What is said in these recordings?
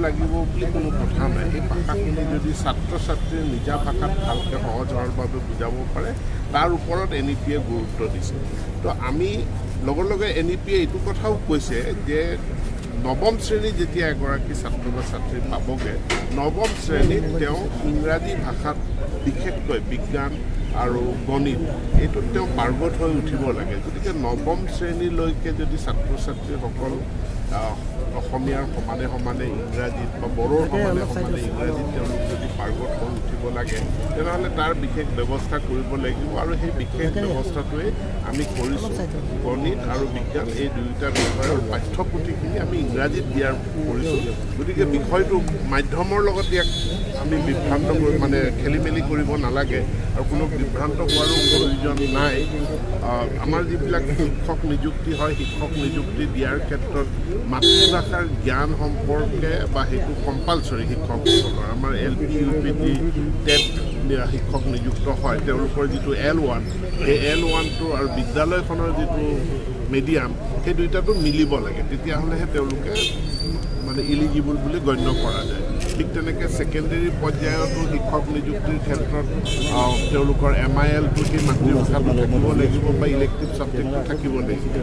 লাগিব বুলি কোনো কথা নাই এই ভাষাখিনি যদি ছাত্ৰ ছাত্ৰীয়ে নিজা ভাষাত ভালকৈ সহজ সৰলভাৱে বুজাব পাৰে তাৰ ওপৰত NEP-য়ে গুৰুত্ব দিছে তো আমি লগে লগে NEP-য়ে এইটো কথাও কৈছে যে নৱম শ্ৰেণী যেতিয়া এগৰাকী ছাত্ৰ বা ছাত্ৰী পাবগৈ নৱম শ্ৰেণীত তেওঁ ইংৰাজী ভাষাত বিশেষকৈ বিজ্ঞান আৰু গণিত এইটোত তেওঁ পাৰ্গত হৈ উঠিব লাগে গতিকে নৱম শ্ৰেণীলৈকে যদি ছাত্ৰ ছাত্ৰীসকল অসমীয়াৰ সমানে সমানে ইংৰাজীত বা বড়োৰ সমানে সমানে ইংৰাজীত তেওঁলোক যদি পাৰ্গত হৈ উঠিব লাগে তেনেহ'লে তাৰ বিশেষ ব্যৱস্থা কৰিব লাগিব আৰু সেই বিশেষ ব্যৱস্থাটোৱে আমি কৰিছোঁ গণিত আৰু বিজ্ঞান এই দুয়োটা বিষয়ৰ পাঠ্যপুথিখিনি আমি ইংৰাজীত দিয়াৰ কৰিছোঁ গতিকে বিষয়টো মাধ্যমৰ লগত ইয়াক আমি বিভ্ৰান্ত মানে খেলি মেলি কৰিব নালাগে আৰু কোনো বিভ্ৰান্ত হোৱাৰো প্ৰয়োজন নাই আমাৰ যিবিলাক শিক্ষক নিযুক্তি হয় শিক্ষক নিযুক্তি দিয়াৰ ক্ষেত্ৰত মাতৃভাষাৰ জ্ঞান সম্পৰ্কে বা সেইটো কম্পালচৰি শিক্ষকসকলৰ আমাৰ LP UPT টেট শিক্ষক নিযুক্ত হয় তেওঁলোকৰ যিটো L1 সেই L1টো আৰু বিদ্যালয়খনৰ যিটো মিডিয়াম সেই দুইটাটো মিলিব লাগে তেতিয়াহ'লেহে তেওঁলোকে মানে ইলিজিবল বুলি গণ্য কৰা যায় ঠিক তেনেকৈ ছেকেণ্ডেৰী পৰ্যায়তো শিক্ষক নিযুক্তিৰ ক্ষেত্ৰত তেওঁলোকৰ MIL-টো সেই মাতৃভাষাটো থাকিব লাগিব বা ইলেক্টিভ ছাবজেক্টটো থাকিব লাগিব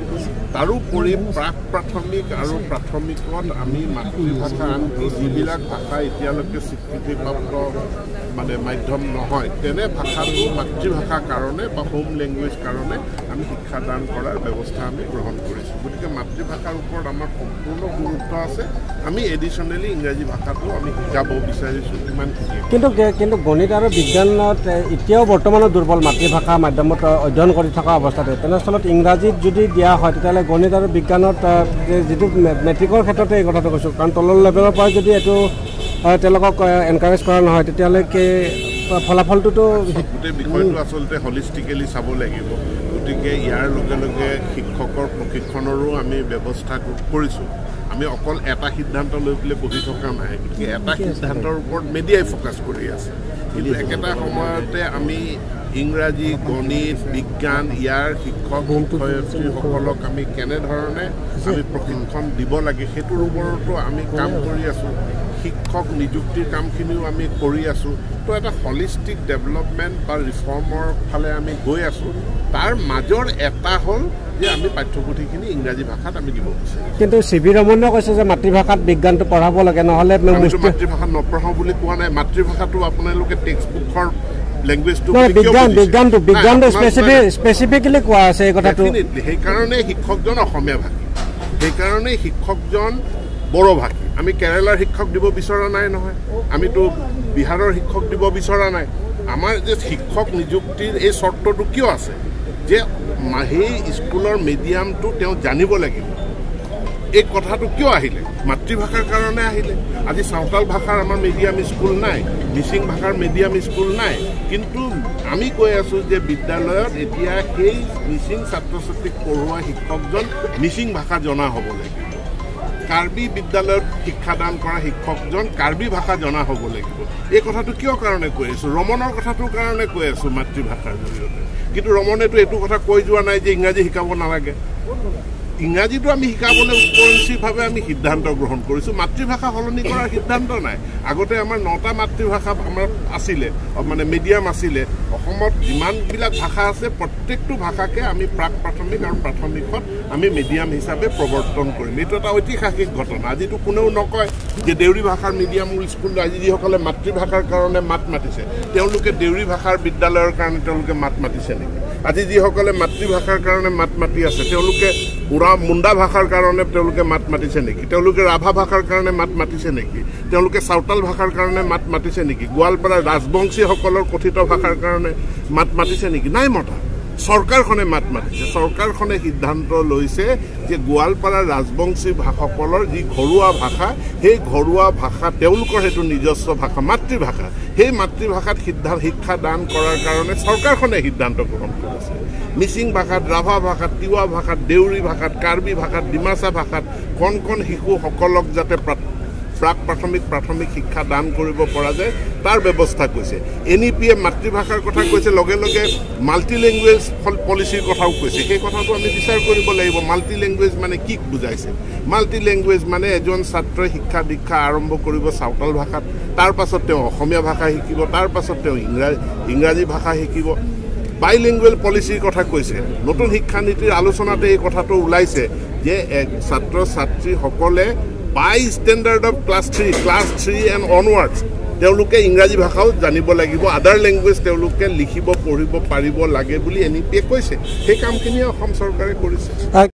তাৰোপৰি প্ৰাক প্ৰাথমিক আৰু প্ৰাথমিকত আমি মাতৃভাষা আনকি যিবিলাক ভাষা এতিয়ালৈকে স্বীকৃতিপ্ৰাপ্ত মানে মাধ্যম নহয় তেনে ভাষাটো মাতৃভাষাৰ কাৰণে বা হোম লেংগুৱেজ কাৰণে আমি শিক্ষাদান কৰাৰ ব্যৱস্থা আমি গ্ৰহণ কৰিছোঁ গতিকে মাতৃভাষাৰ ওপৰত আমাৰ সম্পূৰ্ণ গুৰুত্ব আছে আমি এডিশ্যনেলি ইংৰাজী ভাষাটো আমি শিকাব বিচাৰিছোঁ ইমানখিনি কিন্তু গণিত আৰু বিজ্ঞানত এতিয়াও বৰ্তমানত দুৰ্বল মাতৃভাষা মাধ্যমত অধ্যয়ন কৰি থকা অৱস্থাতে তেনেস্থলত ইংৰাজীত যদি দিয়া হয় তেতিয়াহ'লে গণিত আৰু বিজ্ঞানত যিটো মেট্ৰিকৰ ক্ষেত্ৰতে এই কথাটো কৈছোঁ কাৰণ তলৰ লেভেলৰ পৰা যদি এইটো তেওঁলোকক এনকাৰেজ কৰা নহয় তেতিয়াহ'লে ফলাফলটোতো গোটেই বিষয়টো আচলতে হলিষ্টিকেলি চাব লাগিব গতিকে ইয়াৰ লগে লগে শিক্ষকৰ প্ৰশিক্ষণৰো আমি ব্যৱস্থা কৰিছোঁ আমি অকল এটা সিদ্ধান্ত লৈ পেলাই বহি থকা নাই গতিকে এটা সিদ্ধান্তৰ ওপৰত মিডিয়াই ফ'কাছ কৰি আছে কিন্তু একেটা সময়তে আমি ইংৰাজী গণিত বিজ্ঞান ইয়াৰ শিক্ষক শিক্ষয়িত্ৰীসকলক আমি কেনেধৰণে আমি প্ৰশিক্ষণ দিব লাগে সেইটোৰ ওপৰতো আমি কাম কৰি আছোঁ শিক্ষক নিযুক্তিৰ কামখিনিও আমি কৰি আছোঁ তো এটা হলিষ্টিক ডেভেলপমেণ্ট বা ৰিফৰ্মৰ ফালে আমি গৈ আছোঁ তাৰ মাজৰ এটা হ'ল যে আমি পাঠ্যপুথিখিনি ইংৰাজী ভাষাত আমি দিব বিচাৰিছোঁ কিন্তু CB ৰমনে কৈছে যে মাতৃভাষাত বিজ্ঞানটো পঢ়াব লাগে নহ'লে মাতৃভাষাত নপঢ়াওঁ বুলি কোৱা নাই মাতৃভাষাটো আপোনালোকে টেক্সট বুকৰ লেংগুৱেজটো বিজ্ঞানটো স্পেচিফিকেলি কোৱা আছে এই কথাটো সেইকাৰণে শিক্ষকজন অসমীয়া ভাষী সেইকাৰণে শিক্ষকজন বড়ো ভাষী আমি কেৰালাৰ শিক্ষক দিব বিচৰা নাই নহয় আমিতো বিহাৰৰ শিক্ষক দিব বিচৰা নাই আমাৰ যে শিক্ষক নিযুক্তিৰ এই চৰ্তটো কিয় আছে যে সেই স্কুলৰ মিডিয়ামটো তেওঁ জানিব লাগিব এই কথাটো কিয় আহিলে মাতৃভাষাৰ কাৰণে আহিলে আজি চাওতাল ভাষাৰ আমাৰ মিডিয়াম স্কুল নাই মিচিং ভাষাৰ মিডিয়াম স্কুল নাই কিন্তু আমি কৈ আছোঁ যে বিদ্যালয়ত এতিয়া সেই মিচিং ছাত্ৰ ছাত্ৰীক পঢ়ুৱা শিক্ষকজন মিচিং ভাষা জনা হ'ব লাগিব কাৰ্বি বিদ্যালয়ত শিক্ষাদান কৰা শিক্ষকজন কাৰ্বি ভাষা জনা হ'ব লাগিব এই কথাটো কিয় কাৰণে কৈ আছোঁ ৰমনৰ কথাটোৰ কাৰণে কৈ আছোঁ মাতৃভাষাৰ জৰিয়তে কিন্তু ৰমনেতো এইটো কথা কৈ যোৱা নাই যে ইংৰাজী শিকাব নালাগে ইংৰাজীটো আমি শিকাবলৈ উপৰঞ্চীভাৱে আমি সিদ্ধান্ত গ্ৰহণ কৰিছোঁ মাতৃভাষা সলনি কৰাৰ সিদ্ধান্ত নাই আগতে আমাৰ 9টা মাতৃভাষা আমাৰ আছিলে মানে মিডিয়াম আছিলে অসমত যিমানবিলাক ভাষা আছে প্ৰত্যেকটো ভাষাকে আমি প্ৰাক প্ৰাথমিক আৰু প্ৰাথমিকত আমি মিডিয়াম হিচাপে প্ৰৱৰ্তন কৰিম এইটো এটা ঐতিহাসিক ঘটনা আজিতো কোনেও নকয় যে দেউৰী ভাষাৰ মিডিয়াম স্কুল আজি যিসকলে মাতৃভাষাৰ কাৰণে মাত মাতিছে তেওঁলোকে দেউৰী ভাষাৰ বিদ্যালয়ৰ কাৰণে তেওঁলোকে মাত মাতিছে নেকি আজি যিসকলে মাতৃভাষাৰ কাৰণে মাত মাতি আছে তেওঁলোকে মুণ্ডা ভাষাৰ কাৰণে তেওঁলোকে মাত মাতিছে নেকি তেওঁলোকে ৰাভা ভাষাৰ কাৰণে মাত মাতিছে নেকি তেওঁলোকে চাওতাল ভাষাৰ কাৰণে মাত মাতিছে নেকি গোৱালপাৰাৰ ৰাজবংশীসকলৰ কথিত ভাষাৰ কাৰণে মাত মাতিছে নেকি নাই মতা চৰকাৰখনে মাত মাতিছে চৰকাৰখনে সিদ্ধান্ত লৈছে যে গোৱালপাৰাৰ ৰাজবংশী ভাষাসকলৰ যি ঘৰুৱা ভাষা সেই ঘৰুৱা ভাষা তেওঁলোকৰ সেইটো নিজস্ব ভাষা মাতৃভাষা সেই মাতৃভাষাত শিক্ষা দান কৰাৰ কাৰণে চৰকাৰখনে সিদ্ধান্ত গ্ৰহণ কৰিছে মিচিং ভাষাত ৰাভা ভাষাত তিৱা ভাষাত দেউৰী ভাষাত কাৰ্বি ভাষাত ডিমাচা ভাষাত কণ কণ শিশুসকলক যাতে প্ৰাক প্ৰাথমিক শিক্ষা দান কৰিব পৰা যায় তাৰ ব্যৱস্থা কৈছে NEP-য়ে মাতৃভাষাৰ কথা কৈছে লগে লগে মাল্টি লেংগুৱেজ পলিচিৰ কথাও কৈছে সেই কথাটো আমি বিচাৰ কৰিব লাগিব মাল্টি লেংগুৱেজ মানে কি বুজাইছে মাল্টি লেংগুৱেজ মানে এজন ছাত্ৰই শিক্ষা দীক্ষা আৰম্ভ কৰিব সাঁওতাল ভাষাত তাৰ পাছত তেওঁ অসমীয়া ভাষা শিকিব তাৰ পাছত তেওঁ ইংৰাজী ভাষা শিকিব বাইলিংগুৱেল পলিচিৰ কথা কৈছে নতুন শিক্ষা নীতিৰ আলোচনাতে এই কথাটো ওলাইছে যে ছাত্ৰ ছাত্ৰীসকলে by standard of class 3 and onwards তেওঁলোকে ইংৰাজী ভাষাও জানিব লাগিব আদাৰ লেংগুৱেজ তেওঁলোকে লিখিব পঢ়িব পাৰিব লাগে বুলি NEP-য়ে কৈছে সেই কামখিনি অসম চৰকাৰে কৰিছে